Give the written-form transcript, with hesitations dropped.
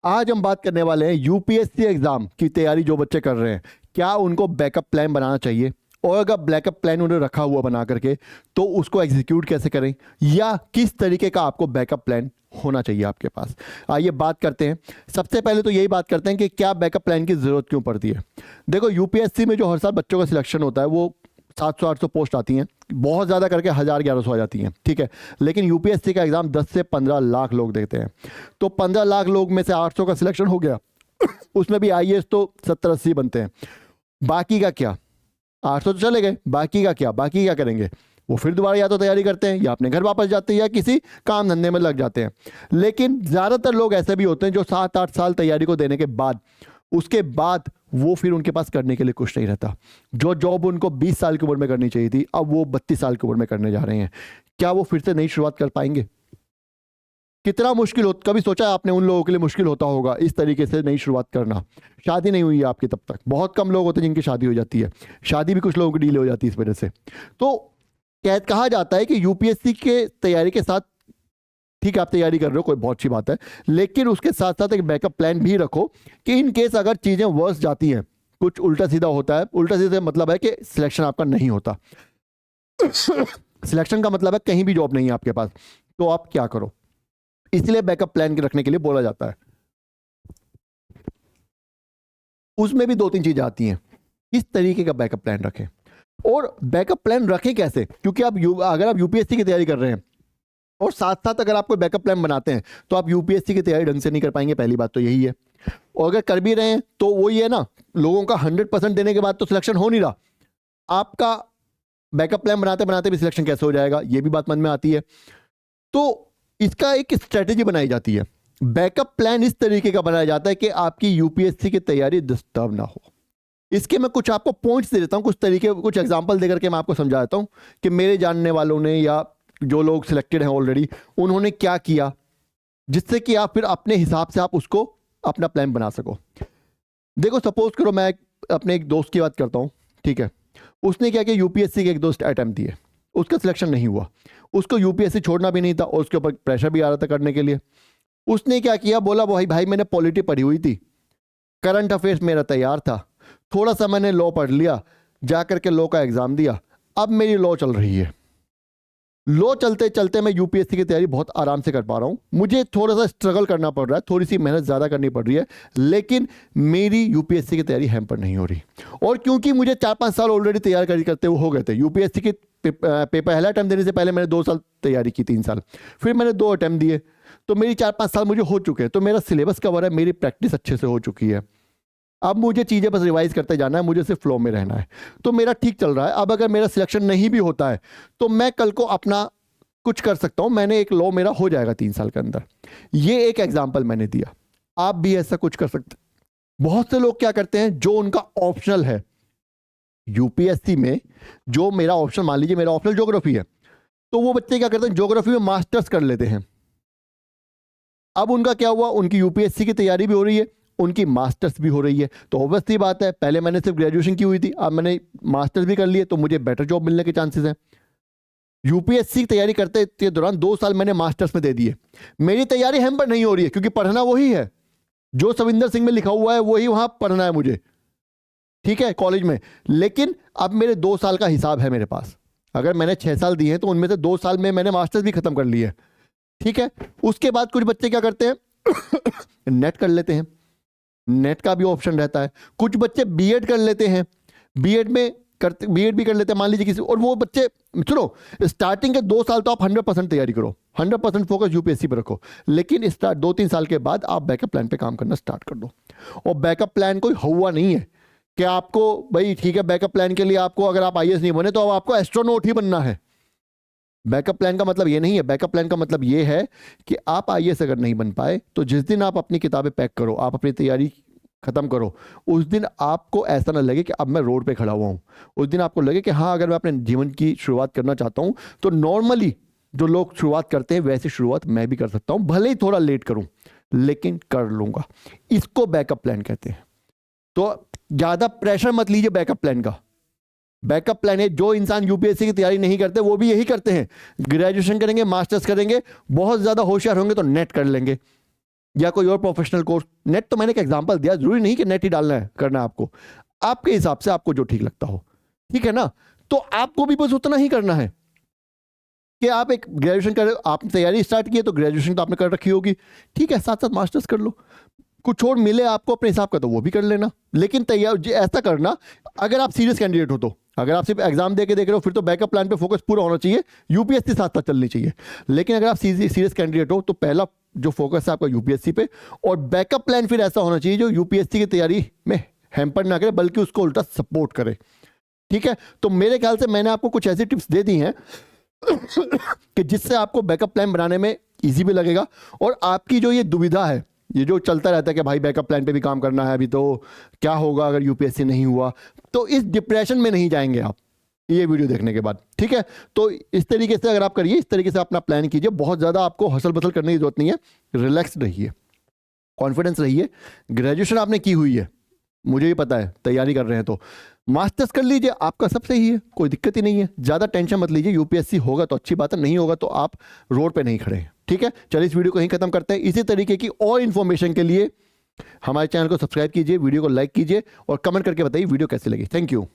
आज हम बात करने वाले हैं यूपीएससी एग्जाम की तैयारी जो बच्चे कर रहे हैं, क्या उनको बैकअप प्लान बनाना चाहिए, और अगर बैकअप प्लान उन्हें रखा हुआ बना करके तो उसको एग्जीक्यूट कैसे करें, या किस तरीके का आपको बैकअप प्लान होना चाहिए आपके पास। आइए बात करते हैं। सबसे पहले तो यही बात करते हैं कि क्या बैकअप प्लान की ज़रूरत क्यों पड़ती है। देखो, यूपीएससी में जो हर साल बच्चों का सिलेक्शन होता है वो 700-800 पोस्ट आती हैं, बहुत ज़्यादा करके 1000-1100 आ जाती हैं, ठीक है। लेकिन यूपीएससी का एग्ज़ाम 10 से 15 लाख लोग देते हैं, तो 15 लाख लोग में से 800 का सिलेक्शन हो गया, उसमें भी आईएएस तो 70-80 बनते हैं। बाकी का क्या, 800 तो चले गए, बाकी का क्या, बाकी क्या करेंगे? वो फिर दोबारा या तो तैयारी करते हैं या अपने घर वापस जाते हैं या किसी काम धंधे में लग जाते हैं। लेकिन ज़्यादातर लोग ऐसे भी होते हैं जो 7-8 साल तैयारी को देने के बाद, उसके बाद वो फिर उनके पास करने के लिए कुछ नहीं रहता। जो जॉब उनको 20 साल की उम्र में करनी चाहिए थी, अब वो 32 साल की उम्र में करने जा रहे हैं। क्या वो फिर से नई शुरुआत कर पाएंगे? कितना मुश्किल हो, कभी सोचा है आपने उन लोगों के लिए मुश्किल होता होगा इस तरीके से नई शुरुआत करना। शादी नहीं हुई है आपकी तब तक, बहुत कम लोग होते हैं जिनकी शादी हो जाती है, शादी भी कुछ लोगों की डीले हो जाती है इस वजह से। तो कहा जाता है कि यूपीएससी के तैयारी के साथ, ठीक है आप तैयारी कर रहे हो, कोई बहुत अच्छी बात है, लेकिन उसके साथ साथ एक बैकअप प्लान भी रखो कि इन केस अगर चीज़ें वर्स जाती हैं, कुछ उल्टा सीधा होता है। उल्टा सीधा मतलब है कि सिलेक्शन आपका नहीं होता। सिलेक्शन का मतलब है कहीं भी जॉब नहीं है आपके पास, तो आप क्या करो। इसलिए बैकअप प्लान के रखने के लिए बोला जाता है। उसमें भी 2-3 चीजें आती हैं, किस तरीके का बैकअप प्लान रखें और बैकअप प्लान रखें कैसे। क्योंकि अगर आप यूपीएससी की तैयारी कर रहे हैं और साथ साथ अगर आप कोई बैकअप प्लान बनाते हैं तो आप यूपीएससी की तैयारी ढंग से नहीं कर पाएंगे, पहली बात तो यही है। और अगर कर भी रहे हैं तो वो ये है ना, लोगों का 100% देने के बाद तो सिलेक्शन हो नहीं रहा, आपका बैकअप प्लान बनाते बनाते भी सिलेक्शन कैसे हो जाएगा, ये भी बात मन में आती है। तो इसका एक स्ट्रेटेजी बनाई जाती है। बैकअप प्लान इस तरीके का बनाया जाता है कि आपकी यूपीएससी की तैयारी डिस्टर्ब ना हो। इसके मैं कुछ आपको पॉइंट्स दे देता हूं, कुछ तरीके, कुछ एग्जांपल देकर के मैं आपको समझा देता हूं कि मेरे जानने वालों ने या जो लोग सिलेक्टेड हैं ऑलरेडी, उन्होंने क्या किया, जिससे कि आप फिर अपने हिसाब से आप उसको अपना प्लान बना सको। देखो, सपोज करो मैं अपने एक दोस्त की बात करता हूँ, ठीक है। उसने क्या किया, यूपीएससी के एक दोस्त अटैम्प्ट दिए, उसका सिलेक्शन नहीं हुआ, उसको यूपीएससी छोड़ना भी नहीं था और उसके ऊपर प्रेशर भी आ रहा था करने के लिए। उसने क्या किया, बोला भाई भाई मैंने पॉलिटी पढ़ी हुई थी, करंट अफेयर्स मेरा तैयार था, थोड़ा सा मैंने लॉ पढ़ लिया, जा करके लॉ का एग्जाम दिया, अब मेरी लॉ चल रही है। लॉ चलते चलते मैं यूपीएससी की तैयारी बहुत आराम से कर पा रहा हूं, मुझे थोड़ा सा स्ट्रगल करना पड़ रहा है, थोड़ी सी मेहनत ज़्यादा करनी पड़ रही है, लेकिन मेरी यूपीएससी की तैयारी हैम्पर नहीं हो रही। और क्योंकि मुझे 4-5 साल ऑलरेडी तैयार करते हुए हो गए थे, यूपीएससी के पेपर पहला अटैम्प्ट देने से पहले मैंने 2 साल तैयारी की, 3 साल, फिर मैंने 2 अटैम्प्ट दिए, तो मेरी 4-5 साल मुझे हो चुके हैं, तो मेरा सिलेबस कवर है, मेरी प्रैक्टिस अच्छे से हो चुकी है। अब मुझे चीज़ें बस रिवाइज करते जाना है, मुझे सिर्फ फ्लो में रहना है, तो मेरा ठीक चल रहा है। अब अगर मेरा सिलेक्शन नहीं भी होता है तो मैं कल को अपना कुछ कर सकता हूं, मैंने एक लॉ मेरा हो जाएगा 3 साल के अंदर। ये एक एग्जाम्पल मैंने दिया, आप भी ऐसा कुछ कर सकते। बहुत से लोग क्या करते हैं, जो उनका ऑप्शनल है यूपीएससी में, जो मेरा ऑप्शन, मान लीजिए मेरा ऑप्शनल ज्योग्राफी है, तो वो बच्चे क्या करते हैं, ज्योग्राफी में मास्टर्स कर लेते हैं। अब उनका क्या हुआ, उनकी यूपीएससी की तैयारी भी हो रही है, उनकी मास्टर्स भी हो रही है। तो ऑब्वियसली बात है, पहले मैंने सिर्फ ग्रेजुएशन की हुई थी, अब मैंने मास्टर्स भी कर लिए, तो मुझे बेटर जॉब मिलने के चांसेस हैं। यूपीएससी की तैयारी करते के दौरान 2 साल मैंने मास्टर्स में दे दिए, मेरी तैयारी हैम्पर नहीं हो रही है, क्योंकि पढ़ना वही है, जो सविंदर सिंह में लिखा हुआ है वही वहां पढ़ना है मुझे, ठीक है, कॉलेज में। लेकिन अब मेरे 2 साल का हिसाब है मेरे पास, अगर मैंने 6 साल दिए हैं तो उनमें से 2 साल में मैंने मास्टर्स भी खत्म कर लिए है, ठीक है। उसके बाद कुछ बच्चे क्या करते हैं, नेट कर लेते हैं, नेट का भी ऑप्शन रहता है। कुछ बच्चे बीएड कर लेते हैं, बीएड में करते, बीएड भी कर लेते हैं मान लीजिए किसी, और वो बच्चे, सुनो, स्टार्टिंग के 2 साल तो आप 100% तैयारी करो, 100% फोकस यूपीएससी पर रखो, लेकिन स्टार्ट 2-3 साल के बाद आप बैकअप प्लान पे काम करना स्टार्ट कर दो। और बैकअप प्लान कोई हुआ नहीं है कि आपको भाई ठीक है बैकअप प्लान के लिए आपको, अगर आप आईएएस नहीं बने तो अब आपको एस्ट्रोनॉट ही बनना है। बैकअप प्लान का मतलब ये नहीं है, बैकअप प्लान का मतलब ये है कि आप आईएएस अगर नहीं बन पाए तो जिस दिन आप अपनी किताबें पैक करो, आप अपनी तैयारी खत्म करो, उस दिन आपको ऐसा ना लगे कि अब मैं रोड पे खड़ा हुआ हूं। उस दिन आपको लगे कि हाँ, अगर मैं अपने जीवन की शुरुआत करना चाहता हूं तो नॉर्मली जो लोग शुरुआत करते हैं वैसी शुरुआत मैं भी कर सकता हूं, भले ही थोड़ा लेट करूं लेकिन कर लूंगा। इसको बैकअप प्लान कहते हैं। तो ज्यादा प्रेशर मत लीजिए बैकअप प्लान का। बैकअप प्लान है, जो इंसान यूपीएससी की तैयारी नहीं करते वो भी यही करते हैं, ग्रेजुएशन करेंगे, मास्टर्स करेंगे, बहुत ज्यादा होशियार होंगे तो नेट कर लेंगे, या कोई और प्रोफेशनल कोर्स। नेट तो मैंने एक एग्जांपल दिया, जरूरी नहीं कि नेट ही डालना है, करना है आपको, आपके हिसाब से आपको जो ठीक लगता हो, ठीक है ना। तो आपको भी बस उतना ही करना है कि आप एक ग्रेजुएशन कर, आपने तैयारी स्टार्ट की है तो ग्रेजुएशन तो आपने कर रखी होगी, ठीक है, साथ साथ मास्टर्स कर लो, कुछ और मिले आपको अपने हिसाब का तो वो भी कर लेना। लेकिन तैयार ऐसा करना, अगर आप सीरियस कैंडिडेट हो तो, अगर आप सिर्फ एग्जाम दे के देख रहे हो फिर तो बैकअप प्लान पे फोकस पूरा होना चाहिए, यूपीएससी साथ साथ चलनी चाहिए। लेकिन अगर आप सीरियस कैंडिडेट हो तो पहला जो फोकस है आपका यूपीएससी पे, और बैकअप प्लान फिर ऐसा होना चाहिए जो यूपीएससी की तैयारी में हैम्पर ना करे बल्कि उसको उल्टा सपोर्ट करे, ठीक है। तो मेरे ख्याल से मैंने आपको कुछ ऐसी टिप्स दे दी हैं कि जिससे आपको बैकअप प्लान बनाने में इजी भी लगेगा, और आपकी जो ये दुविधा है, ये जो चलता रहता है कि भाई बैकअप प्लान पे भी काम करना है, अभी तो क्या होगा अगर यूपीएससी नहीं हुआ, तो इस डिप्रेशन में नहीं जाएंगे आप ये वीडियो देखने के बाद, ठीक है। तो इस तरीके से अगर आप करिए, इस तरीके से अपना प्लान कीजिए, बहुत ज़्यादा आपको हसल बसल करने की जरूरत नहीं है, रिलैक्स रहिए, कॉन्फिडेंस रहिए। ग्रेजुएशन आपने की हुई है, मुझे भी पता है, तैयारी कर रहे हैं तो मास्टर्स कर लीजिए, आपका सब सही है, कोई दिक्कत ही नहीं है, ज़्यादा टेंशन मत लीजिए। यूपीएससी होगा तो अच्छी बात है, नहीं होगा तो आप रोड पे नहीं खड़े हैं, ठीक है। चलिए इस वीडियो को यहीं खत्म करते हैं। इसी तरीके की और इन्फॉर्मेशन के लिए हमारे चैनल को सब्सक्राइब कीजिए, वीडियो को लाइक कीजिए और कमेंट करके बताइए वीडियो कैसी लगी। Thank you.